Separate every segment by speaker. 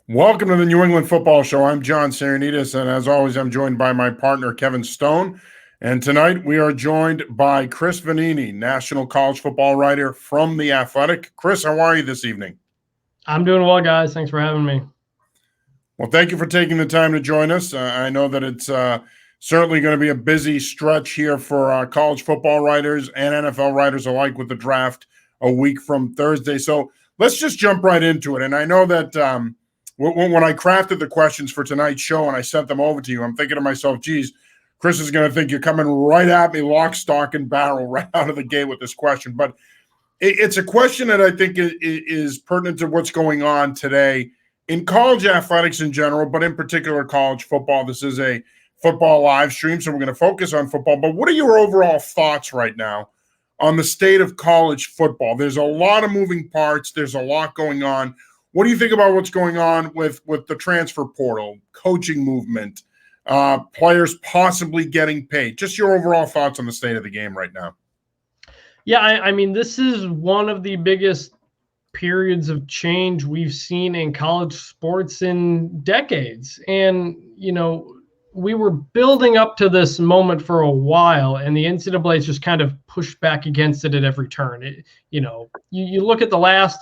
Speaker 1: Welcome to the New England Football Show. I'm John Saranitas, and as always, I'm joined by my partner, Kevin Stone. And tonight we are joined by Chris Vannini, national college football writer from The Athletic. Chris, how are you this evening?
Speaker 2: I'm doing well, guys. Thanks for having me.
Speaker 1: Well, thank you for taking the time to join us. I know that it's certainly going to be a busy stretch here for college football writers and NFL writers alike with the draft a week from Thursday. So let's just jump right into it. And I know that when I crafted the questions for tonight's show and I sent them over to you, I'm thinking to myself, geez, Chris is going to think you're coming right at me lock, stock, and barrel right out of the gate with this question. But it's a question that I think is pertinent to what's going on today in college athletics in general, but in particular college football. This is a football live stream, so we're going to focus on football. But what are your overall thoughts right now on the state of college football? There's a lot of moving parts. There's a lot going on. What do you think about what's going on with the transfer portal, coaching movement, players possibly getting paid? Just your overall thoughts on the state of the game right now.
Speaker 2: Yeah, I mean, this is one of the biggest periods of change we've seen in college sports in decades. And, we were building up to this moment for a while, and the NCAA just kind of pushed back against it at every turn. You look at the last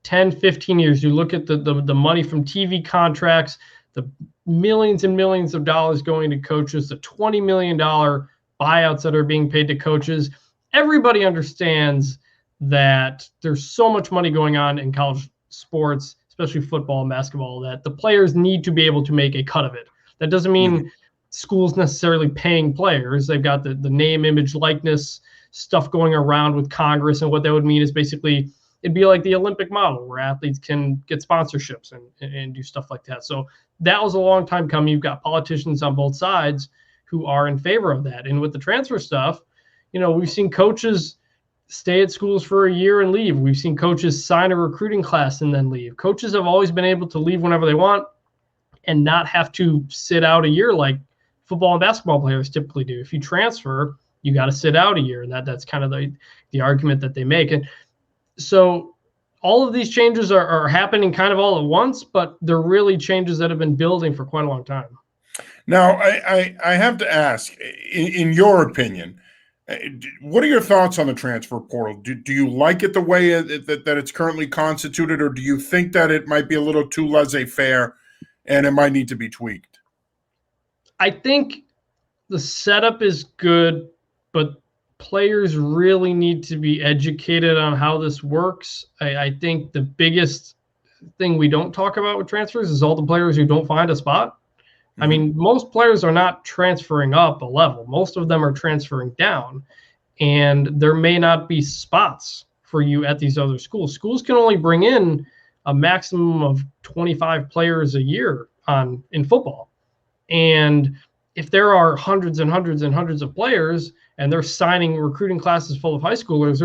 Speaker 2: 10, 15 years, you look at the money from TV contracts, the millions and millions of dollars going to coaches, the $20 million buyouts that are being paid to coaches. Everybody understands that there's so much money going on in college sports, especially football and basketball, that the players need to be able to make a cut of it. That doesn't mean schools necessarily paying players. They've got the name, image, likeness stuff going around with Congress, and what that would mean is basically it'd be like the Olympic model where athletes can get sponsorships and do stuff like that. So that was a long time coming. You've got politicians on both sides who are in favor of that. And with the transfer stuff, we've seen coaches stay at schools for a year and leave. We've seen coaches sign a recruiting class and then leave. Coaches have always been able to leave whenever they want and not have to sit out a year like football and basketball players typically do. If you transfer, you got to sit out a year. And that's kind of the argument that they make. And so all of these changes are happening kind of all at once, but they're really changes that have been building for quite a long time.
Speaker 1: Now, I have to ask, in your opinion, what are your thoughts on the transfer portal? Do you like it the way that it's currently constituted, or do you think that it might be a little too laissez-faire and it might need to be tweaked?
Speaker 2: I think the setup is good, but players really need to be educated on how this works. I think the biggest thing we don't talk about with transfers is all the players who don't find a spot. I mean, most players are not transferring up a level. Most of them are transferring down, and there may not be spots for you at these other schools. Schools can only bring in a maximum of 25 players a year in football. And if there are hundreds and hundreds and hundreds of players and they're signing recruiting classes full of high schoolers,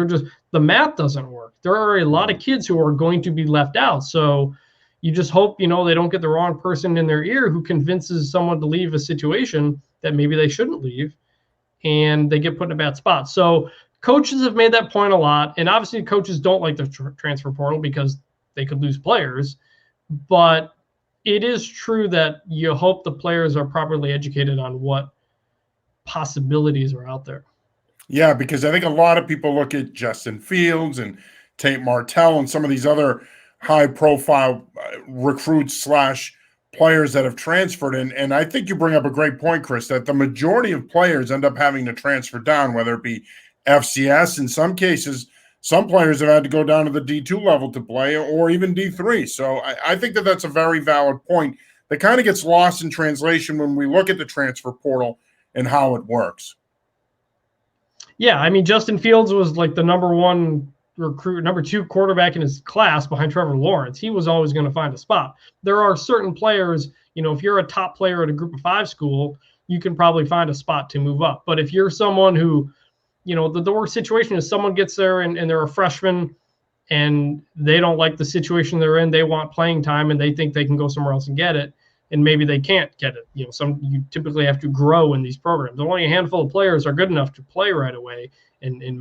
Speaker 2: the math doesn't work. There are a lot of kids who are going to be left out. So you just hope, they don't get the wrong person in their ear who convinces someone to leave a situation that maybe they shouldn't leave, and they get put in a bad spot. So coaches have made that point a lot. And obviously coaches don't like the transfer portal because they could lose players. But it is true that you hope the players are properly educated on what possibilities are out there.
Speaker 1: Yeah, because I think a lot of people look at Justin Fields and Tate Martell and some of these other high-profile recruits / players that have transferred. And I think you bring up a great point, Chris, that the majority of players end up having to transfer down, whether it be FCS. In some cases, some players have had to go down to the D2 level to play, or even D3. So I think that that's a very valid point that kind of gets lost in translation when we look at the transfer portal and how it works.
Speaker 2: Yeah, I mean, Justin Fields was like the number one recruit, number two quarterback in his class behind Trevor Lawrence. He was always going to find a spot. There are certain players, if you're a top player at a group of 5 school, you can probably find a spot to move up. But if you're someone who, the worst situation is someone gets there and they're a freshman and they don't like the situation they're in, they want playing time and they think they can go somewhere else and get it, and maybe they can't get it. You typically have to grow in these programs. Only a handful of players are good enough to play right away and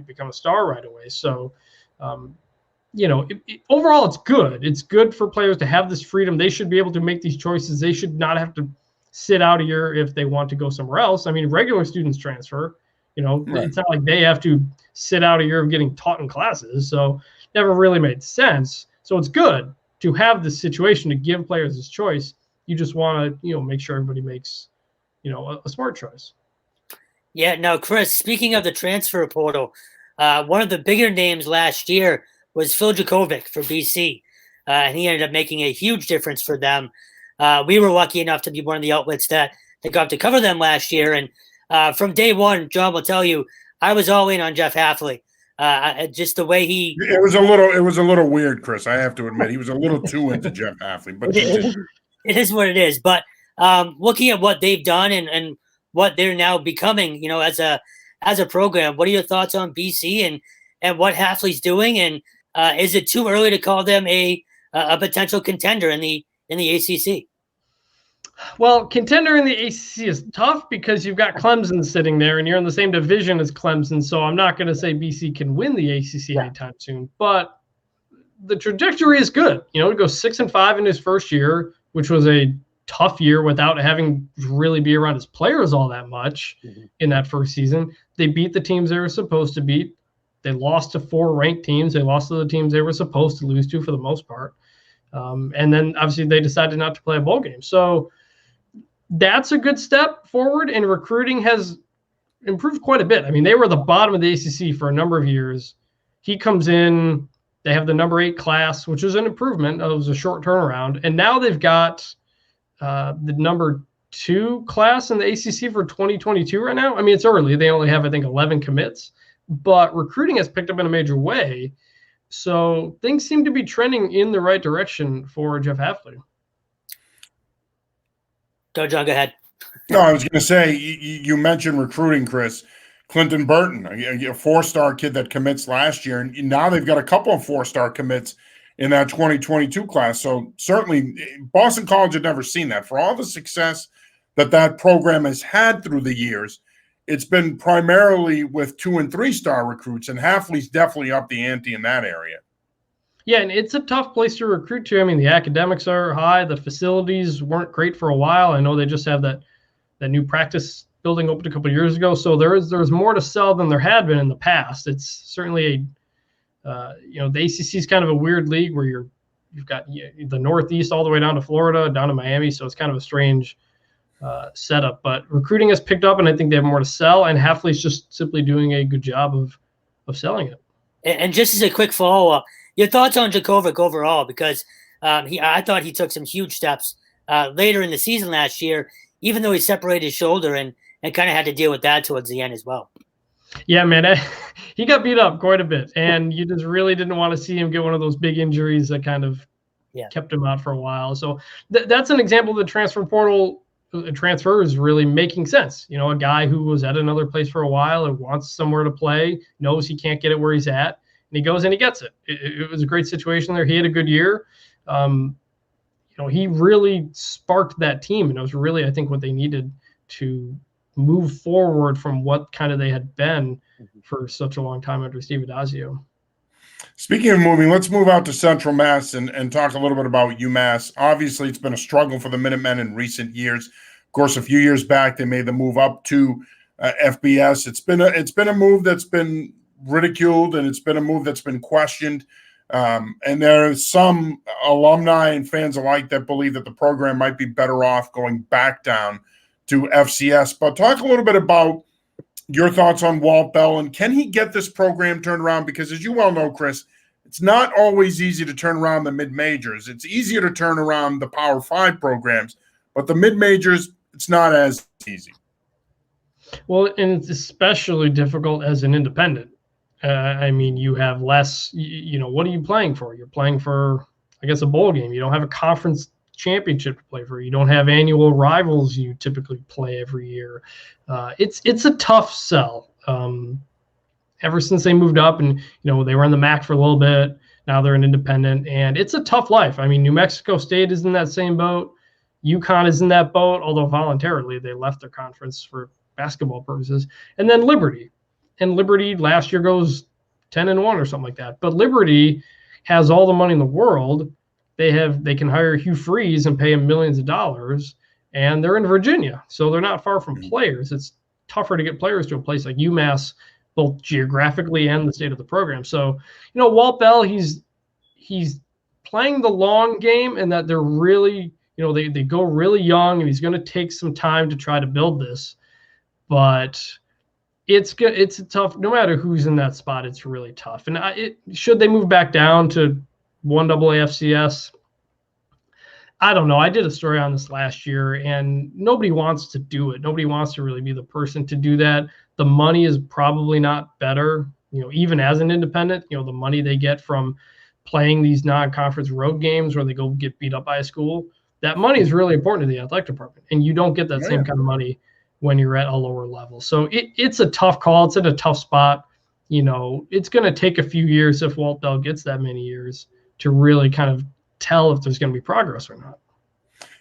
Speaker 2: become a star right away. So overall it's good. It's good for players to have this freedom. They should be able to make these choices. They should not have to sit out a year if they want to go somewhere else. I mean, regular students transfer.
Speaker 1: Right.
Speaker 2: It's not like they have to sit out a year of getting taught in classes. So never really made sense. So it's good to have this situation to give players this choice. You just want to, make sure everybody makes, a smart choice.
Speaker 3: Yeah. Now, Chris, speaking of the transfer portal, one of the bigger names last year was Phil Jakovic for BC. And he ended up making a huge difference for them. We were lucky enough to be one of the outlets that got to cover them last year. And from day one, John will tell you, I was all in on Jeff Hafley. Just the way
Speaker 1: it was a little weird, Chris. I have to admit, he was a little too into Jeff Hafley, but
Speaker 3: it is what it is. But looking at what they've done and what they're now becoming, as a program, what are your thoughts on BC and what Hafley's doing? And is it too early to call them a potential contender in the ACC?
Speaker 2: Well, contender in the ACC is tough because you've got Clemson sitting there and you're in the same division as Clemson. So I'm not going to say BC can win the ACC anytime soon, but the trajectory is good. To go 6-5 in his first year, which was a tough year without having to really be around his players all that much in that first season. They beat the teams they were supposed to beat. They lost to 4 ranked teams. They lost to the teams they were supposed to lose to for the most part. And then obviously they decided not to play a bowl game. So that's a good step forward, and recruiting has improved quite a bit. I mean, they were the bottom of the ACC for a number of years. He comes in, they have the number 8 class, which is an improvement. It was a short turnaround. And now they've got the number 2 class in the ACC for 2022 right now. I mean, it's early. They only have, I think, 11 commits, but recruiting has picked up in a major way. So things seem to be trending in the right direction for Jeff Hafley.
Speaker 3: Go, John, go ahead.
Speaker 1: No, I was going to say, you mentioned recruiting, Chris. Clinton Burton, a 4-star kid that commits last year, and now they've got a couple of 4-star commits in that 2022 class. So certainly Boston College had never seen that. For all the success that program has had through the years, it's been primarily with 2- and 3-star recruits, and Hafley's definitely up the ante in that area.
Speaker 2: Yeah, and it's a tough place to recruit to. I mean, the academics are high. The facilities weren't great for a while. I know they just have that new practice building opened a couple of years ago. So there's more to sell than there had been in the past. It's certainly the ACC is kind of a weird league where you've got the Northeast all the way down to Florida, down to Miami. So it's kind of a strange setup. But recruiting has picked up, and I think they have more to sell. And Hafley's just simply doing a good job of selling it.
Speaker 3: And just as a quick follow-up, your thoughts on Jakovic overall, because I thought he took some huge steps later in the season last year, even though he separated his shoulder and kind of had to deal with that towards the end as well.
Speaker 2: Yeah, man, he got beat up quite a bit, and you just really didn't want to see him get one of those big injuries that kind of kept him out for a while. So that's an example of the transfer portal. Transfer is really making sense. A guy who was at another place for a while and wants somewhere to play, knows he can't get it where he's at, and he goes and he gets it. It was a great situation there. He had a good year. He really sparked that team, and it was really, I think, what they needed to move forward from what kind of they had been for such a long time under Steve Addazio.
Speaker 1: Speaking of moving, let's move out to Central Mass and talk a little bit about UMass. Obviously, it's been a struggle for the Minutemen in recent years. Of course, a few years back, they made the move up to FBS. It's been a move that's been ridiculed, and it's been a move that's been questioned. And there are some alumni and fans alike that believe that the program might be better off going back down to FCS. But talk a little bit about your thoughts on Walt Bell, and can he get this program turned around? Because as you well know, Chris, it's not always easy to turn around the mid-majors. It's easier to turn around the Power 5 programs, but the mid-majors, it's not as easy.
Speaker 2: Well, and it's especially difficult as an independent. I mean, you have less, what are you playing for? You're playing for, I guess, a bowl game. You don't have a conference championship to play for. You don't have annual rivals you typically play every year. It's a tough sell. Ever since they moved up and, they were in the MAC for a little bit, now they're an independent, and it's a tough life. I mean, New Mexico State is in that same boat. UConn is in that boat, although voluntarily they left their conference for basketball purposes. And then Liberty. And Liberty last year goes 10-1 or something like that. But Liberty has all the money in the world. They can hire Hugh Freeze and pay him millions of dollars, and they're in Virginia, so they're not far from players. It's tougher to get players to a place like UMass, both geographically and the state of the program. So, Walt Bell, he's playing the long game, and that they're really, they go really young, and he's going to take some time to try to build this. But it's tough. No matter who's in that spot, it's really tough. And should they move back down to 1AA FCS? I don't know. I did a story on this last year, and nobody wants to do it. Nobody wants to really be the person to do that. The money is probably not better, even as an independent. The money they get from playing these non-conference road games where they go get beat up by a school, that money is really important to the athletic department, and you don't get that same kind of money when you're at a lower level. So it's a tough call. It's in a tough spot. It's going to take a few years, if Walt Bell gets that many years, to really kind of tell if there's going to be progress or not.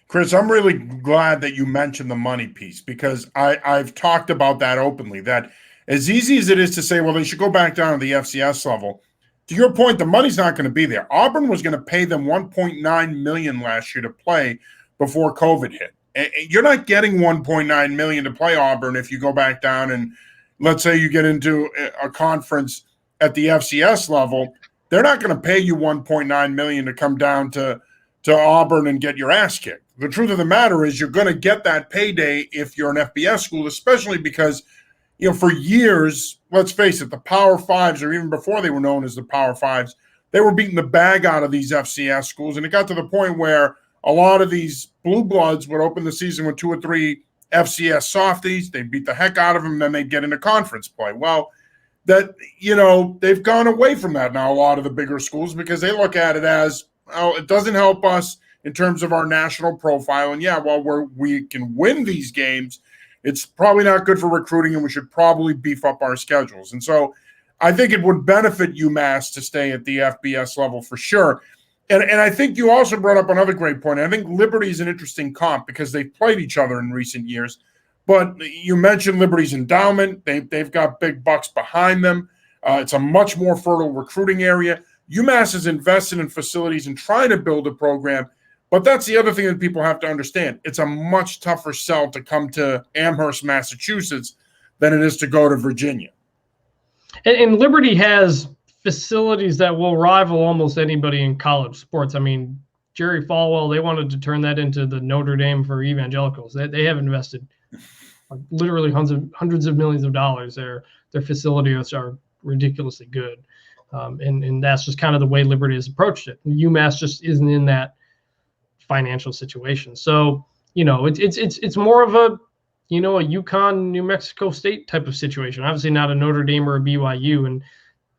Speaker 1: Chris, I'm really glad that you mentioned the money piece, because I've talked about that openly, that as easy as it is to say, well, they should go back down to the FCS level, to your point, the money's not going to be there. Auburn was going to pay them $1.9 million last year to play before COVID hit. You're not getting $1.9 million to play Auburn if you go back down and let's say you get into a conference at the FCS level. They're not going to pay you $1.9 million to come down to Auburn and get your ass kicked. The truth of the matter is you're going to get that payday if you're an FBS school, especially because, for years, let's face it, the Power Fives, or even before they were known as the Power Fives, they were beating the bag out of these FCS schools. And it got to the point where a lot of these blue bloods would open the season with 2 or 3 FCS softies. They'd beat the heck out of them, and then they'd get into conference play. Well, they've gone away from that now, a lot of the bigger schools, because they look at it as, well, it doesn't help us in terms of our national profile. And while we can win these games, it's probably not good for recruiting, and we should probably beef up our schedules. And so I think it would benefit UMass to stay at the FBS level for sure. And I think you also brought up another great point. I think Liberty is an interesting comp because they've played each other in recent years. But you mentioned Liberty's endowment. They've got big bucks behind them. It's a much more fertile recruiting area. UMass has invested in facilities and trying to build a program. But that's the other thing that people have to understand. It's a much tougher sell to come to Amherst, Massachusetts, than it is to go to Virginia.
Speaker 2: And Liberty has facilities that will rival almost anybody in college sports. I mean, Jerry Falwell, they wanted to turn that into the Notre Dame for evangelicals. They have invested literally hundreds of millions of dollars. Their facilities are ridiculously good. And that's just kind of the way Liberty has approached it. UMass just isn't in that financial situation. So, it's more of a UConn, New Mexico State type of situation. Obviously not a Notre Dame or a BYU,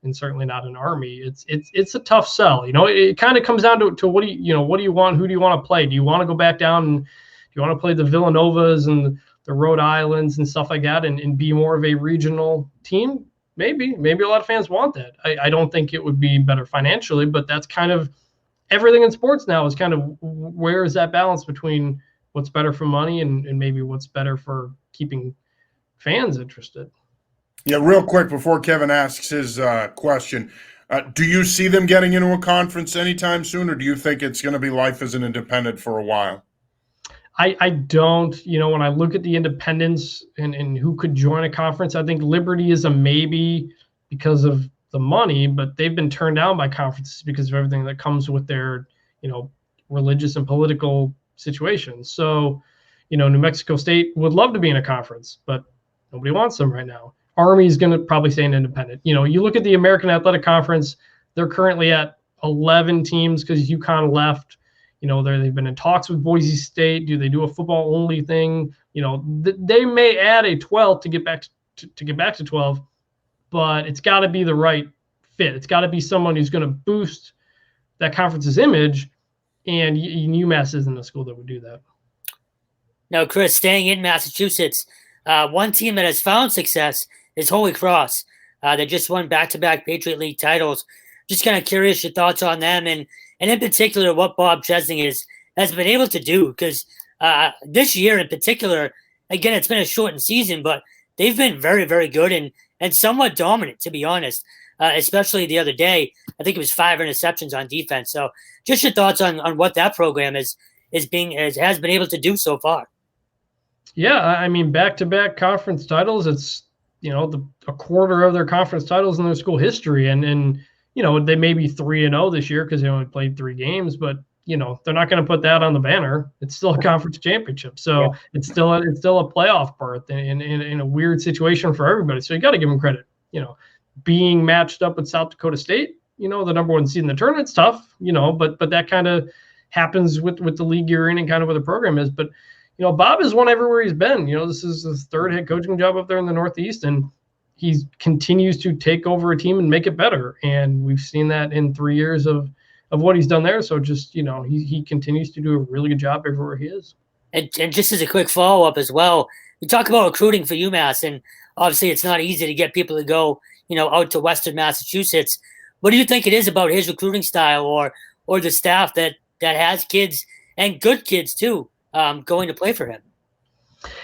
Speaker 2: and certainly not an Army. It's a tough sell. It kind of comes down to what do you want? Who do you want to play? Do you want to go back down and do you want to play the Villanovas and the Rhode Islands and stuff like that and be more of a regional team? Maybe a lot of fans want that. I don't think it would be better financially, but that's kind of everything in sports now is kind of where is that balance between what's better for money and maybe what's better for keeping fans interested.
Speaker 1: Yeah, real quick before Kevin asks his question, do you see them getting into a conference anytime soon, or do you think it's going to be life as an independent for a while?
Speaker 2: I don't. When I look at the independents and who could join a conference, I think Liberty is a maybe because of the money, but they've been turned down by conferences because of everything that comes with their, religious and political situations. So, New Mexico State would love to be in a conference, but nobody wants them right now. Army is going to probably stay an independent. You look at the American Athletic Conference, they're currently at 11 teams because UConn left. They've been in talks with Boise State. Do they do a football only thing? They may add a 12 to get back to 12, but it's got to be the right fit. It's got to be someone who's going to boost that conference's image, and UMass isn't a school that would do that.
Speaker 3: Now, Chris, staying in Massachusetts, one team that has found success is Holy Cross. They just won back-to-back Patriot League titles. Just kind of curious your thoughts on them, and in particular what Bob Chesney has been able to do, because this year in particular, again, it's been a shortened season, but they've been very, very good and somewhat dominant, to be honest. especially the other day. I think it was 5 interceptions on defense. So just your thoughts on what that program has been able to do so far.
Speaker 2: Yeah, I mean, back-to-back conference titles. It's, a quarter of their conference titles in their school history. And they may be 3-0 this year because they only played 3 games, but they're not going to put that on the banner. It's still a conference championship. So it's still a playoff berth in a weird situation for everybody. So you got to give them credit. Being matched up with South Dakota State, the number 1 seed in the tournament's tough, but that kind of happens with the league you're in and kind of what the program is. But Bob has won everywhere he's been. This is his 3rd head coaching job up there in the Northeast, and he continues to take over a team and make it better. And we've seen that in 3 years of what he's done there. So just, he continues to do a really good job everywhere he is.
Speaker 3: And just as a quick follow-up as well, you talk about recruiting for UMass, and obviously it's not easy to get people to go, out to Western Massachusetts. What do you think it is about his recruiting style or the staff that has kids, and good kids too, going to play for him?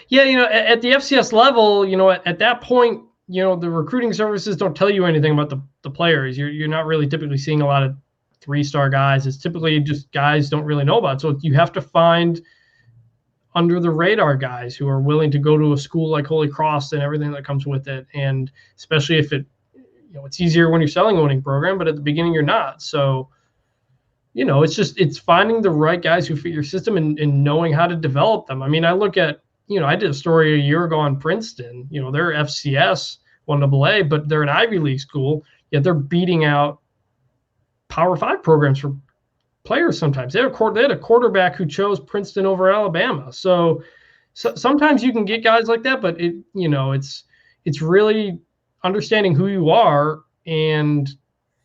Speaker 2: Yeah, at the FCS level, at that point, the recruiting services don't tell you anything about the players. You're not really typically seeing a lot of 3-star guys. It's typically just guys don't really know about. So you have to find under the radar guys who are willing to go to a school like Holy Cross and everything that comes with it. And especially if it's easier when you're selling a winning program, but at the beginning you're not. So, it's finding the right guys who fit your system and knowing how to develop them. I mean, I look at, I did a story a year ago on Princeton. They're FCS 1AA, but they're an Ivy League school, yet they're beating out Power 5 programs for players sometimes. They had a quarterback who chose Princeton over Alabama. So sometimes you can get guys like that, but it's really understanding who you are and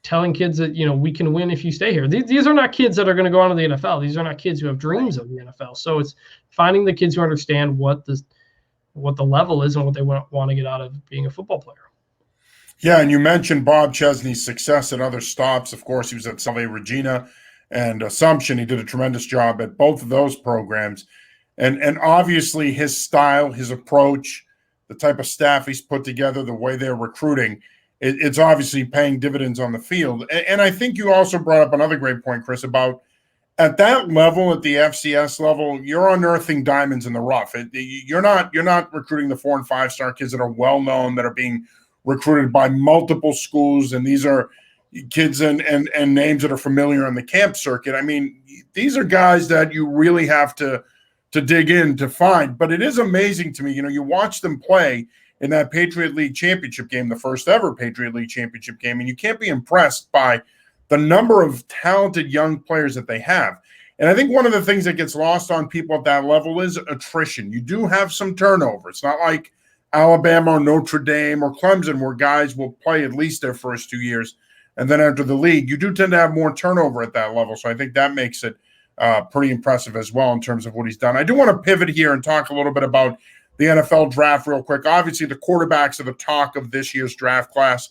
Speaker 2: telling kids that, we can win if you stay here. These are not kids that are going to go on to the NFL. These are not kids who have dreams of the NFL. So it's finding the kids who understand what the level is and what they want to get out of being a football player.
Speaker 1: Yeah, and you mentioned Bob Chesney's success at other stops. Of course, he was at Salve Regina and Assumption. He did a tremendous job at both of those programs. And obviously his style, his approach, the type of staff he's put together, the way they're recruiting, it's obviously paying dividends on the field. And I think you also brought up another great point, Chris, about at that level, at the FCS level, you're unearthing diamonds in the rough. You're not recruiting the 4- and 5-star kids that are well-known, that are being recruited by multiple schools, and these are kids and names that are familiar on the camp circuit. I mean, these are guys that you really have to dig in to find. But it is amazing to me, you watch them play in that Patriot League championship game, the first ever Patriot League championship game, and you can't be impressed by the number of talented young players that they have. And I think one of the things that gets lost on people at that level is attrition. You do have some turnover. It's not like Alabama or Notre Dame or Clemson, where guys will play at least their first 2 years and then enter the league. You do tend to have more turnover at that level. So I think that makes it pretty impressive as well in terms of what he's done. I do want to pivot here and talk a little bit about the NFL draft real quick. Obviously, the quarterbacks are the talk of this year's draft class.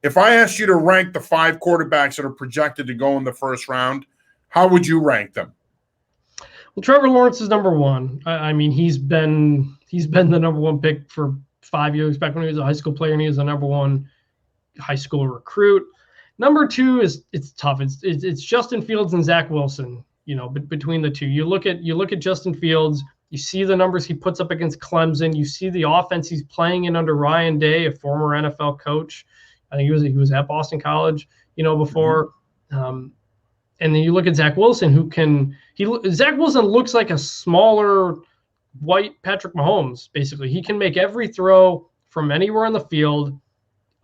Speaker 1: If I asked you to rank the 5 quarterbacks that are projected to go in the first round, how would you rank them?
Speaker 2: Well, Trevor Lawrence is number 1. I mean, he's been the number 1 pick for 5 years. Back when he was a high school player, and he was the number 1 high school recruit. Number 2 it's tough. It's Justin Fields and Zach Wilson. Between the two, you look at Justin Fields. You see the numbers he puts up against Clemson. You see the offense he's playing in under Ryan Day, a former NFL coach. I think he was at Boston College, before. And then you look at Zach Wilson, Zach Wilson looks like a smaller white Patrick Mahomes. Basically, he can make every throw from anywhere on the field,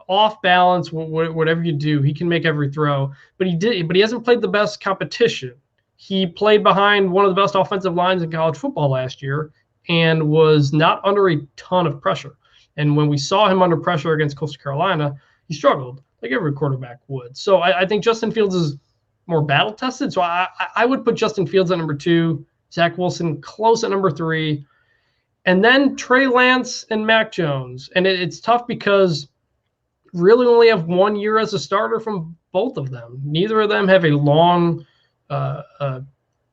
Speaker 2: off balance, whatever you do, he can make every throw. But he hasn't played the best competition. He played behind one of the best offensive lines in college football last year and was not under a ton of pressure. And when we saw him under pressure against Coastal Carolina, he struggled like every quarterback would. So I think Justin Fields is more battle tested. So I would put Justin Fields at number 2, Zach Wilson close at number 3, and then Trey Lance and Mac Jones. And it's tough because really only have 1 year as a starter from both of them. Neither of them have a long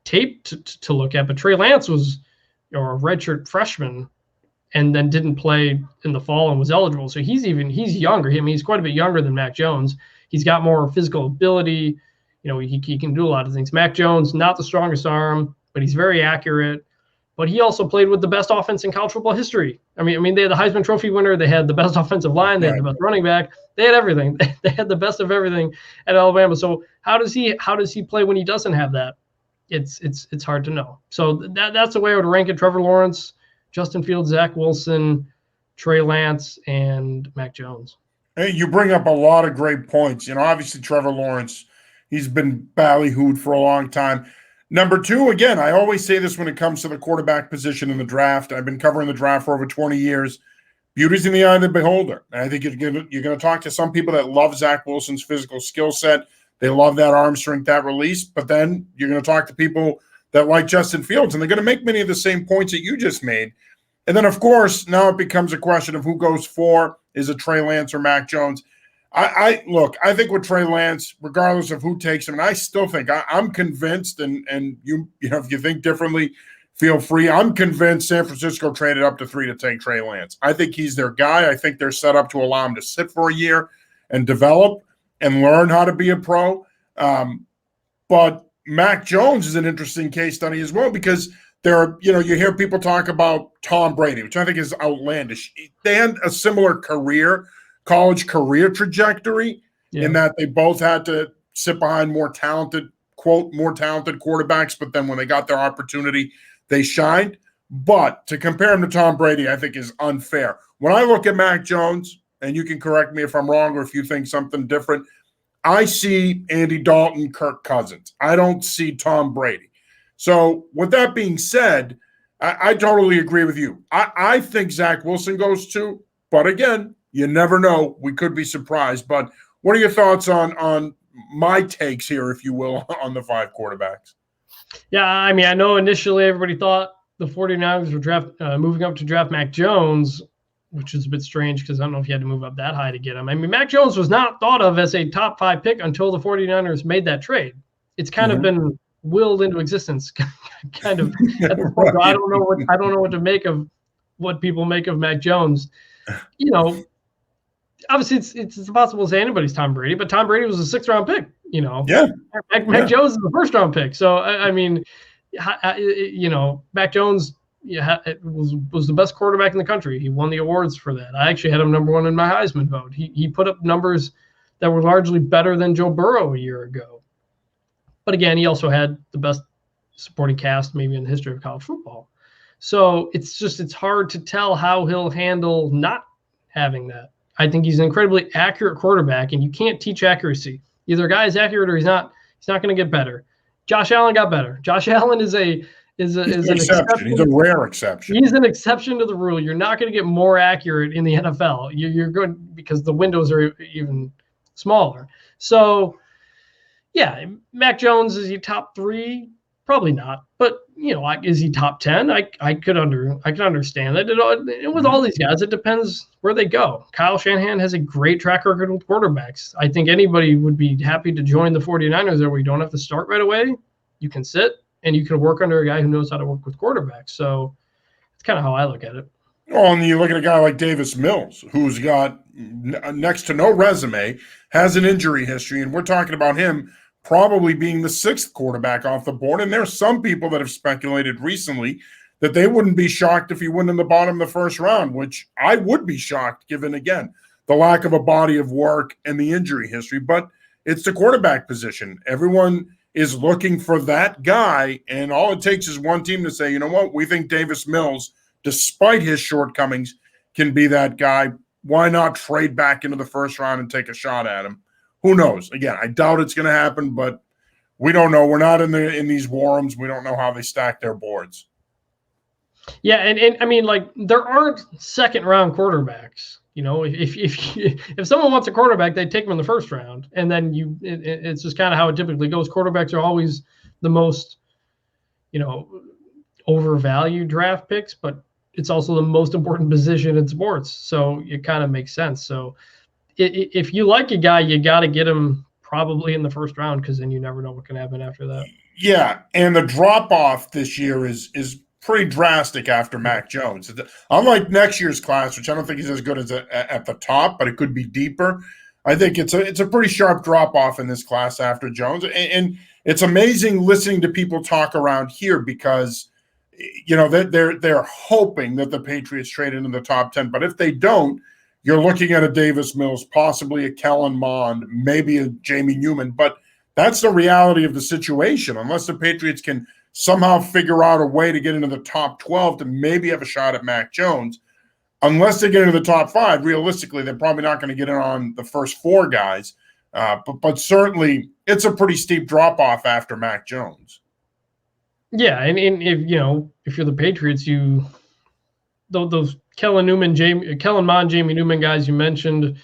Speaker 2: tape to look at, but Trey Lance was a redshirt freshman and then didn't play in the fall and was eligible. So he's younger. I mean, he's quite a bit younger than Mac Jones. He's got more physical ability. You know, he can do a lot of things. Mac Jones, not the strongest arm, but he's very accurate. But he also played with the best offense in college football history. I mean, they had the Heisman Trophy winner. They had the best offensive line. They had the best running back. They had everything. They had the best of everything at Alabama. So how does he play when he doesn't have that? It's hard to know. So that's the way I would rank it: Trevor Lawrence, Justin Fields, Zach Wilson, Trey Lance, and Mac Jones.
Speaker 1: Hey, you bring up a lot of great points. You know, obviously Trevor Lawrence, he's been ballyhooed for a long time. Number two, again, I always say this when it comes to the quarterback position in the draft. I've been covering the draft for over 20 years. Beauty's in the eye of the beholder. And I think you're going to talk to some people that love Zach Wilson's physical skill set. They love that arm strength, that release. But then you're going to talk to people that like Justin Fields, and they're going to make many of the same points that you just made. And then, of course, now it becomes a question of who goes for. Is it Trey Lance or Mac Jones? I think with Trey Lance, regardless of who takes him, and I still think I'm convinced, and you know, if you think differently, feel free. I'm convinced San Francisco traded up to 3 to take Trey Lance. I think he's their guy. I think they're set up to allow him to sit for a year and develop and learn how to be a pro. But Mac Jones is an interesting case study as well, because you hear people talk about Tom Brady, which I think is outlandish. They had a similar college career trajectory in that they both had to sit behind more talented quarterbacks, but then when they got their opportunity, they shined. But to compare him to Tom Brady, I think is unfair. When I look at Mac Jones, and you can correct me if I'm wrong or if you think something different, I see Andy Dalton, Kirk Cousins. I don't see Tom Brady. So with that being said, I totally agree with you. I think Zach Wilson goes too, but again, you never know. We could be surprised. But what are your thoughts on my takes here, if you will, on the 5 quarterbacks?
Speaker 2: Yeah, I mean, I know initially everybody thought the 49ers were moving up to draft Mac Jones, which is a bit strange because I don't know if you had to move up that high to get him. I mean, Mac Jones was not thought of as a top 5 pick until the 49ers made that trade. It's kind of been willed into existence, kind of. At the point, right. I don't know what to make of what people make of Mac Jones. You know, obviously it's impossible to say anybody's Tom Brady, but Tom Brady was a 6th round pick. You know, Mac Jones is the 1st round pick. So I mean, you know, Mac Jones was the best quarterback in the country. He won the awards for that. I actually had him number 1 in my Heisman vote. He put up numbers that were largely better than Joe Burrow a year ago. But again, he also had the best supporting cast maybe in the history of college football. So it's hard to tell how he'll handle not having that. I think he's an incredibly accurate quarterback, and you can't teach accuracy. Either a guy is accurate or he's not going to get better. Josh Allen got better. Josh Allen is an exception.
Speaker 1: He's a rare exception.
Speaker 2: He's an exception to the rule. You're not going to get more accurate in the NFL. You're good because the windows are even smaller. So, yeah, Mac Jones, is he top 3? Probably not. But, you know, is he top 10? I could understand that. And with all these guys, it depends where they go. Kyle Shanahan has a great track record with quarterbacks. I think anybody would be happy to join the 49ers there, where you don't have to start right away. You can sit, and you can work under a guy who knows how to work with quarterbacks. So it's kind of how I look at it.
Speaker 1: Oh, and you look at a guy like Davis Mills, who's got next to no resume, has an injury history, and we're talking about him probably being the 6th quarterback off the board. And there's some people that have speculated recently that they wouldn't be shocked if he went in the bottom of the 1st round, which I would be shocked given, again, the lack of a body of work and the injury history. But it's the quarterback position. Everyone is looking for that guy, and all it takes is one team to say, you know what, we think Davis Mills, despite his shortcomings, can be that guy. Why not trade back into the 1st round and take a shot at him? Who knows? Again, I doubt it's going to happen, but we don't know. We're not in these war rooms. We don't know how they stack their boards.
Speaker 2: Yeah, and I mean, like, there aren't 2nd round quarterbacks. You know, if someone wants a quarterback, they take him in the 1st round, and then it's just kind of how it typically goes. Quarterbacks are always the most, you know, overvalued draft picks, but it's also the most important position in sports. So it kind of makes sense. So if you like a guy, you got to get him probably in the 1st round, because then you never know what can happen after that.
Speaker 1: Yeah, and the drop off this year is pretty drastic after Mac Jones. Unlike next year's class, which I don't think he's as good as at the top, but it could be deeper. I think it's a pretty sharp drop off in this class after Jones, and it's amazing listening to people talk around here because they're hoping that the Patriots trade into the top 10, but if they don't, you're looking at a Davis Mills, possibly a Kellen Mond, maybe a Jamie Newman, but that's the reality of the situation. Unless the Patriots can somehow figure out a way to get into the top 12 to maybe have a shot at Mac Jones, unless they get into the top 5, realistically, they're probably not going to get in on the first 4 guys. But certainly, it's a pretty steep drop-off after Mac Jones.
Speaker 2: Yeah, and if you're the Patriots, those Kellen Mond, Jamie Newman guys you mentioned,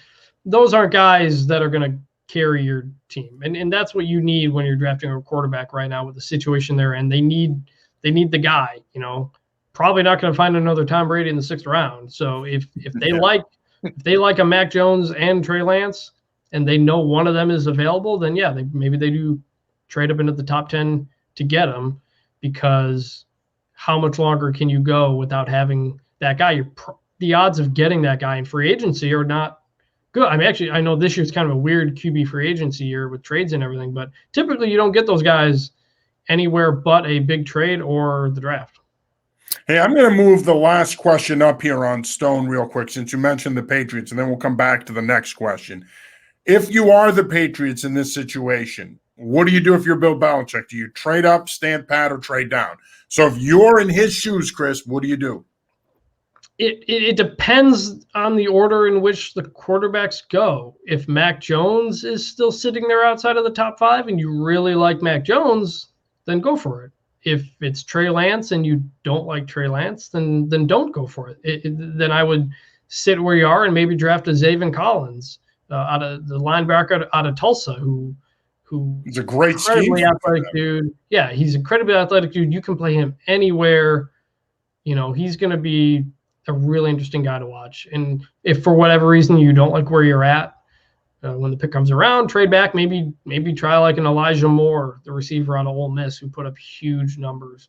Speaker 2: those aren't guys that are going to carry your team, and that's what you need when you're drafting a quarterback right now with the situation they're in. They need the guy. Probably not going to find another Tom Brady in the 6th round. So if they like a Mac Jones and Trey Lance, and they know one of them is available, then yeah, maybe they do trade up into the top 10 to get him, because how much longer can you go without having that guy? The odds of getting that guy in free agency are not good. I mean, actually, I know this year's kind of a weird QB free agency year with trades and everything, but typically you don't get those guys anywhere but a big trade or the draft.
Speaker 1: Hey, I'm going to move the last question up here on Stone real quick since you mentioned the Patriots, and then we'll come back to the next question. If you are the Patriots in this situation, what do you do if you're Bill Belichick? Do you trade up, stand pat, or trade down? So if you're in his shoes, Chris, what do you do?
Speaker 2: It depends on the order in which the quarterbacks go. If Mac Jones is still sitting there outside of the top 5 and you really like Mac Jones, then go for it. If it's Trey Lance and you don't like Trey Lance, then don't go for it. Then I would sit where you are and maybe draft a Zaven Collins out of the linebacker out of Tulsa, who
Speaker 1: he's a great
Speaker 2: incredibly athletic dude. Yeah, he's incredibly athletic dude. You can play him anywhere. He's going to be a really interesting guy to watch. And if for whatever reason you don't like where you're at, when the pick comes around, trade back, maybe try like an Elijah Moore, the receiver out of Ole Miss, who put up huge numbers.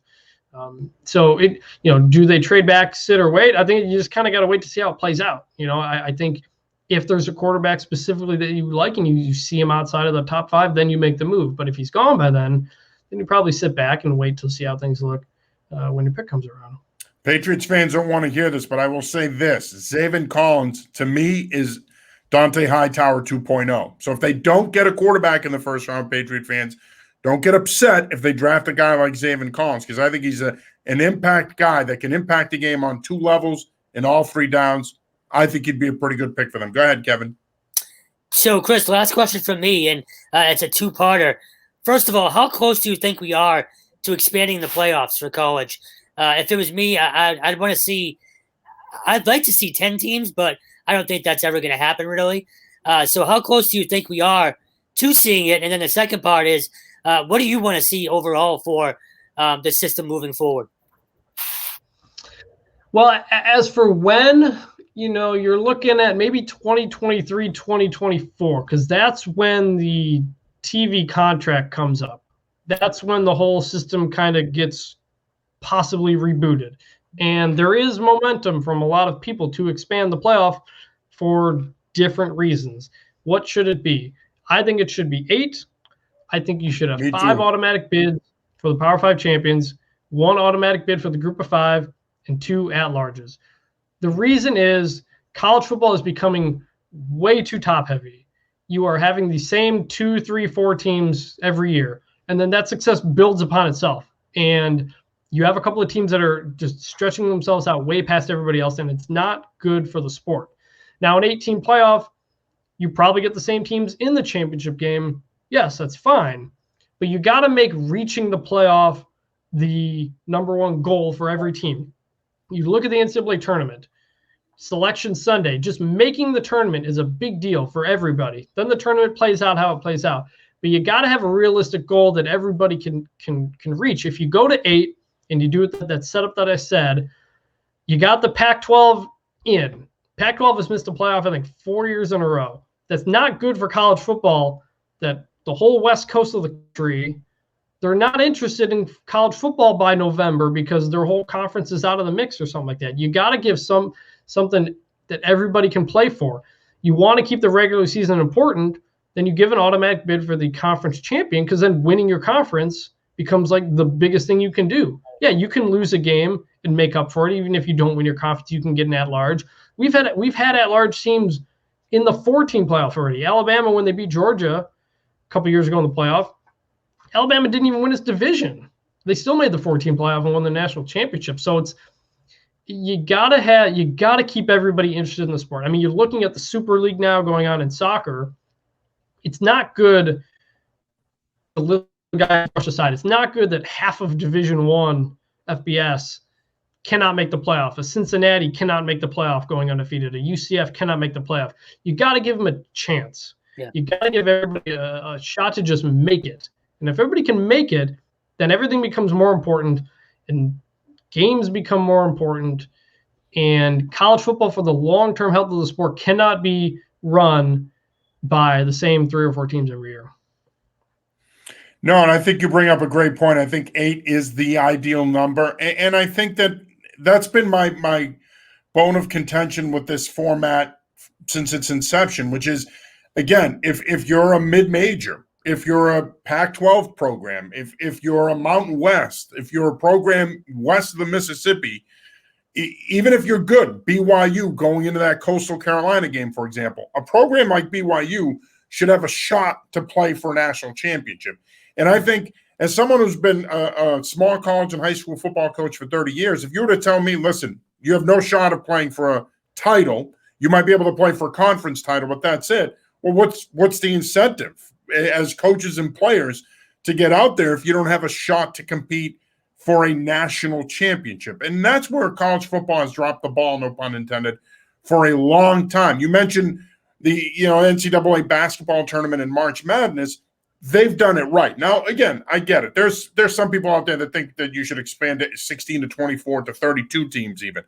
Speaker 2: So do they trade back, sit, or wait? I think you just kind of got to wait to see how it plays out. I think if there's a quarterback specifically that you like and you see him outside of the top 5, then you make the move. But if he's gone by then you probably sit back and wait to see how things look when your pick comes around.
Speaker 1: Patriots fans don't want to hear this, but I will say this. Zaven Collins, to me, is Dante Hightower 2.0. So if they don't get a quarterback in the first round, Patriot fans, don't get upset if they draft a guy like Zaven Collins, because I think he's an impact guy that can impact the game on 2 levels in all 3 downs. I think he'd be a pretty good pick for them. Go ahead, Kevin.
Speaker 3: So, Chris, last question from me, and it's a 2-parter. First of all, how close do you think we are to expanding the playoffs for college? If it was me, I'd want to see – I'd like to see 10 teams, but I don't think that's ever going to happen, really. So how close do you think we are to seeing it? And then the second part is, what do you want to see overall for the system moving forward?
Speaker 2: Well, as for when, you're looking at maybe 2023, 2024, because that's when the TV contract comes up. That's when the whole system kind of gets possibly rebooted. And there is momentum from a lot of people to expand the playoff for different reasons. What should it be? I think it should be 8. I think you should have 5 automatic bids for the Power 5 champions, 1 automatic bid for the group of 5, and 2 at-larges. The reason is college football is becoming way too top-heavy. You are having the same 2, 3, 4 teams every year, and then that success builds upon itself. And you have a couple of teams that are just stretching themselves out way past everybody else, and it's not good for the sport. Now, an 8-team playoff, you probably get the same teams in the championship game. Yes, that's fine. But you got to make reaching the playoff the number 1 goal for every team. You look at the NCAA tournament, Selection Sunday, just making the tournament is a big deal for everybody. Then the tournament plays out how it plays out. But you got to have a realistic goal that everybody can reach. If you go to 8 and you do it that setup that I said, you got the Pac-12 in. Pac-12 has missed a playoff, I think, 4 years in a row. That's not good for college football, that the whole west coast of the country, they're not interested in college football by November because their whole conference is out of the mix or something like that. You got to give something that everybody can play for. You want to keep the regular season important, then you give an automatic bid for the conference champion, because then winning your conference becomes like the biggest thing you can do. Yeah, you can lose a game and make up for it. Even if you don't win your conference, you can get an at-large. We've had at-large teams in the 4-team playoff already. Alabama, when they beat Georgia a couple years ago in the playoff, Alabama didn't even win its division. They still made the 4-team playoff and won the national championship. So it's you gotta keep everybody interested in the sport. I mean, you're looking at the Super League now going on in soccer. It's not good. The little guy brush aside. It's not good that half of Division One FBS cannot make the playoff. A Cincinnati cannot make the playoff going undefeated. A UCF cannot make the playoff. You got to give them a chance.
Speaker 3: Yeah.
Speaker 2: You got to give everybody a shot to just make it. And if everybody can make it, then everything becomes more important, and games become more important. And college football, for the long-term health of the sport, cannot be run by the same 3 or 4 teams every year.
Speaker 1: No, and I think you bring up a great point. I think 8 is the ideal number. And I think that's been my bone of contention with this format since its inception, which is, again, if you're a mid-major, if you're a Pac-12 program, if you're a Mountain West, if you're a program west of the Mississippi, even if you're good, BYU going into that Coastal Carolina game, for example, a program like BYU should have a shot to play for a national championship. And I think, as someone who's been a small college and high school football coach for 30 years, if you were to tell me, listen, you have no shot of playing for a title, you might be able to play for a conference title, but that's it. Well, what's the incentive as coaches and players to get out there if you don't have a shot to compete for a national championship? And that's where college football has dropped the ball, no pun intended, for a long time. You mentioned the NCAA basketball tournament in March Madness. They've done it right. Now, again, I get it. There's some people out there that think that you should expand it 16 to 24 to 32 teams even.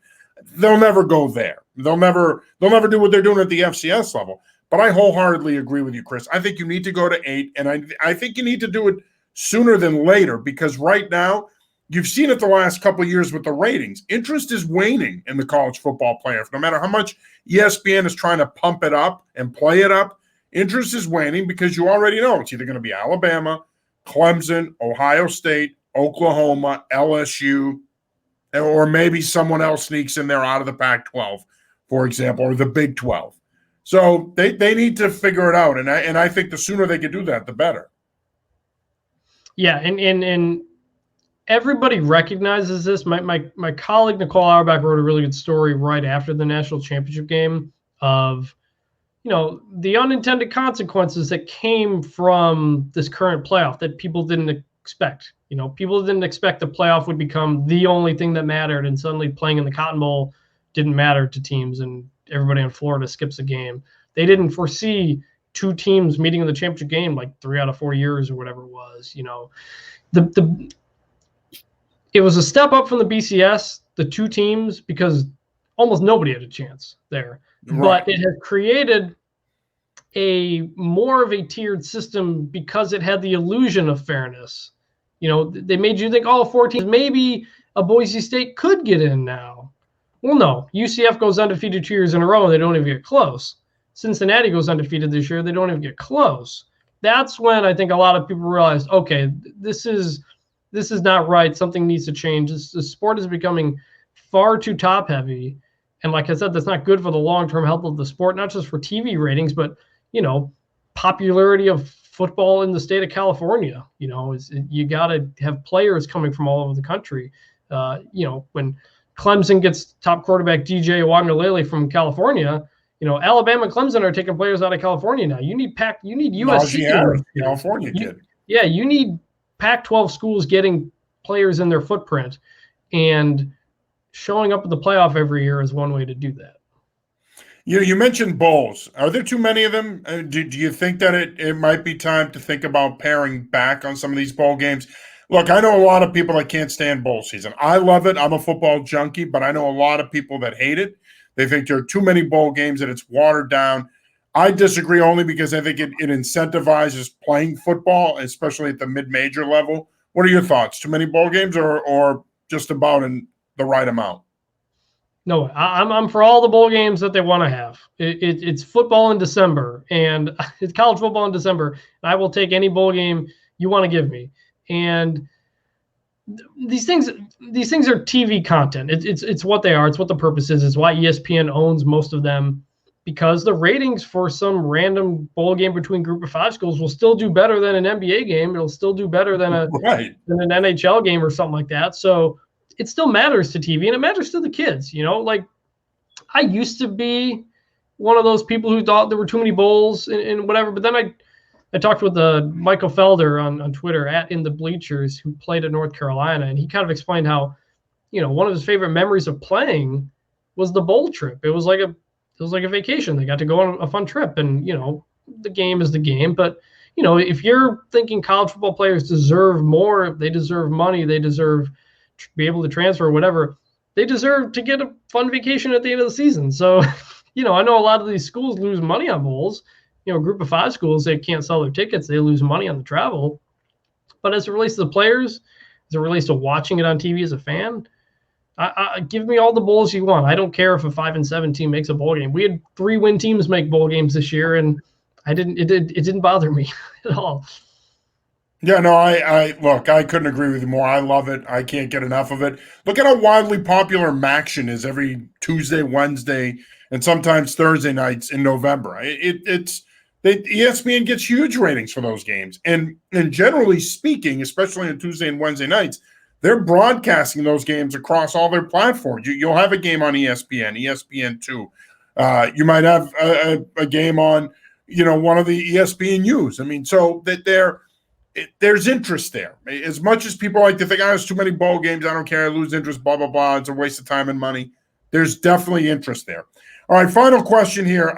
Speaker 1: They'll never go there. They'll never do what they're doing at the FCS level. But I wholeheartedly agree with you, Chris. I think you need to go to 8, and I think you need to do it sooner than later, because right now, you've seen it the last couple of years with the ratings. Interest is waning in the college football playoff. No matter how much ESPN is trying to pump it up and play it up, interest is waning because you already know it's either going to be Alabama, Clemson, Ohio State, Oklahoma, LSU, or maybe someone else sneaks in there out of the Pac-12, for example, or the Big 12. So they need to figure it out, and I think the sooner they can do that, the better.
Speaker 2: Yeah, and everybody recognizes this. My colleague Nicole Auerbach wrote a really good story right after the national championship game of the unintended consequences that came from this current playoff that people didn't expect. People didn't expect the playoff would become the only thing that mattered, and suddenly playing in the Cotton Bowl didn't matter to teams, and everybody in Florida skips a game. They didn't foresee 2 teams meeting in the championship game like 3 out of 4 years or whatever it was. It was a step up from the BCS, the 2 teams, because almost nobody had a chance there. Right. But it has created more of a tiered system because it had the illusion of fairness. They made you think, 4 teams, maybe a Boise State could get in now. Well, no. UCF goes undefeated 2 years in a row, and they don't even get close. Cincinnati goes undefeated this year. They don't even get close. That's when I think a lot of people realized, okay, this is not right. Something needs to change. The sport is becoming far too top heavy. And like I said, that's not good for the long-term health of the sport, not just for TV ratings, but, popularity of football in the state of California. You got to have players coming from all over the country. When Clemson gets top quarterback DJ Wagner-Lele from California, Alabama and Clemson are taking players out of California now. You need USC.
Speaker 1: California kid.
Speaker 2: Yeah, you need Pac-12 schools getting players in their footprint, and showing up at the playoff every year is one way to do that.
Speaker 1: You mentioned bowls. Are there too many of them? Do you think that it might be time to think about paring back on some of these bowl games? Look, I know a lot of people that can't stand bowl season. I love it. I'm a football junkie, but I know a lot of people that hate it. They think there are too many bowl games, that it's watered down. I disagree only because I think it incentivizes playing football, especially at the mid-major level, What are your thoughts? Too many bowl games or just about in the right amount?
Speaker 2: No, I'm for all the bowl games that they want to have. It's football in December, and it's college football in December. And I will take any bowl game you want to give me. And these things are TV content. It's what they are. It's what the purpose is. It's why ESPN owns most of them, because the ratings for some random bowl game between Group of Five schools will still do better than an NBA game. It'll still do better than than an NHL game or something like that. So it still matters to TV, and it matters to the kids. Like I used to be one of those people who thought there were too many bowls and whatever, but then I talked with Michael Felder on Twitter at In the Bleachers, who played at North Carolina, and he kind of explained how, one of his favorite memories of playing was the bowl trip. It was like a vacation. They got to go on a fun trip, and the game is the game. But if you're thinking college football players deserve more, they deserve money, they deserve to be able to transfer or whatever, they deserve to get a fun vacation at the end of the season. So, I know a lot of these schools lose money on bowls. Group of Five schools, they can't sell their tickets. They lose money on the travel. But as it relates to the players, as it relates to watching it on TV as a fan, I give me all the bowls you want. I don't care if a 5-7 team makes a bowl game. We had 3-win teams make bowl games this year, and it didn't bother me at all.
Speaker 1: Yeah, no, I couldn't agree with you more. I love it. I can't get enough of it. Look at how widely popular MACtion is every Tuesday, Wednesday, and sometimes Thursday nights in November. ESPN gets huge ratings for those games. And generally speaking, especially on Tuesday and Wednesday nights, they're broadcasting those games across all their platforms. You'll have a game on ESPN, ESPN2. You might have a game on, one of the ESPNUs. I mean, so that there's interest there. As much as people like to think, there's too many bowl games, I don't care, I lose interest, blah, blah, blah, it's a waste of time and money. There's definitely interest there. All right, final question here.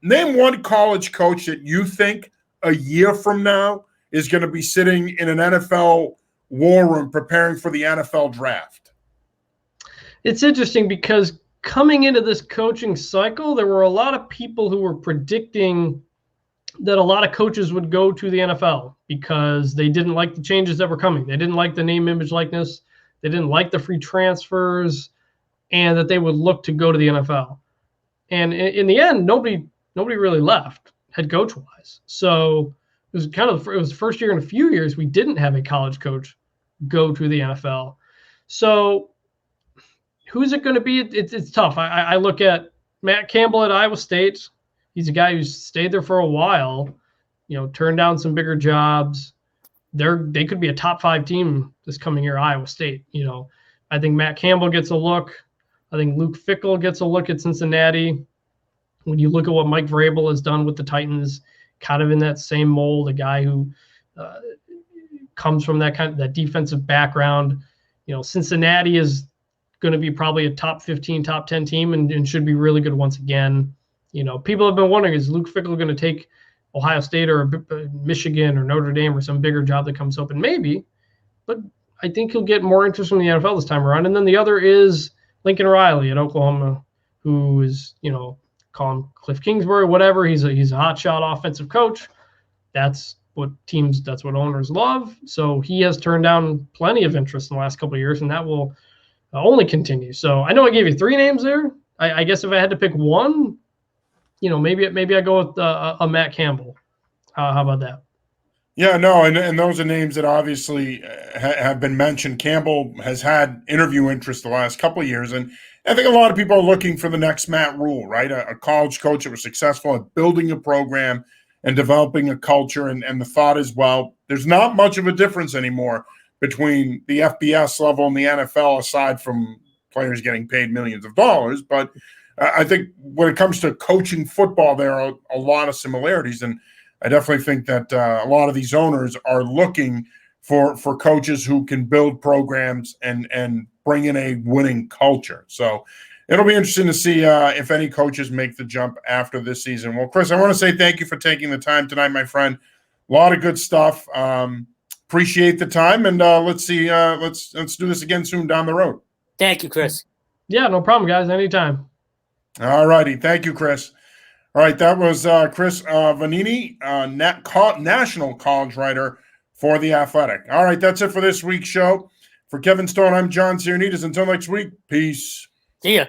Speaker 1: Name one college coach that you think a year from now is going to be sitting in an NFL war room preparing for the NFL draft.
Speaker 2: It's interesting because coming into this coaching cycle, there were a lot of people who were predicting that a lot of coaches would go to the NFL because they didn't like the changes that were coming. They didn't like the name, image, likeness. They didn't like the free transfers, and that they would look to go to the NFL. And in the end, nobody really left head coach wise. So it was the first year in a few years we didn't have a college coach go to the NFL. So who's it going to be? It's tough. I look at Matt Campbell at Iowa State. He's a guy who's stayed there for a while, turned down some bigger jobs. They could be a top 5 team this coming year, Iowa State. I think Matt Campbell gets a look. I think Luke Fickell gets a look at Cincinnati. When you look at what Mike Vrabel has done with the Titans, kind of in that same mold, a guy who comes from that defensive background. Cincinnati is going to be probably a top 15, top 10 team and should be really good once again. People have been wondering, is Luke Fickell going to take Ohio State or Michigan or Notre Dame or some bigger job that comes open? Maybe, but I think he'll get more interest from the NFL this time around. And then the other is Lincoln Riley at Oklahoma, who is, call him Cliff Kingsbury, whatever. He's a hotshot offensive coach. That's what owners love. So he has turned down plenty of interest in the last couple of years, and that will only continue. So I know I gave you 3 names there. I guess if I had to pick one, maybe I go with a Matt Campbell. How about that?
Speaker 1: Yeah, no, and those are names that obviously have been mentioned. Campbell has had interview interest the last couple of years, and I think a lot of people are looking for the next Matt Rule, right? A college coach that was successful at building a program and developing a culture, and the thought is, well, there's not much of a difference anymore between the FBS level and the NFL, aside from players getting paid millions of dollars. But I think when it comes to coaching football, there are a lot of similarities, and I definitely think that a lot of these owners are looking for coaches who can build programs and bring in a winning culture. So it'll be interesting to see if any coaches make the jump after this season. Well, Chris, I want to say thank you for taking the time tonight, my friend. A lot of good stuff. Appreciate the time, and let's see. Let's do this again soon down the road.
Speaker 3: Thank you, Chris.
Speaker 2: Yeah, no problem, guys. Anytime.
Speaker 1: All righty. Thank you, Chris. All right, that was Chris Vannini, national college writer for The Athletic. All right, that's it for this week's show. For Kevin Stone, I'm John Sionitas. Until next week, peace.
Speaker 3: See ya.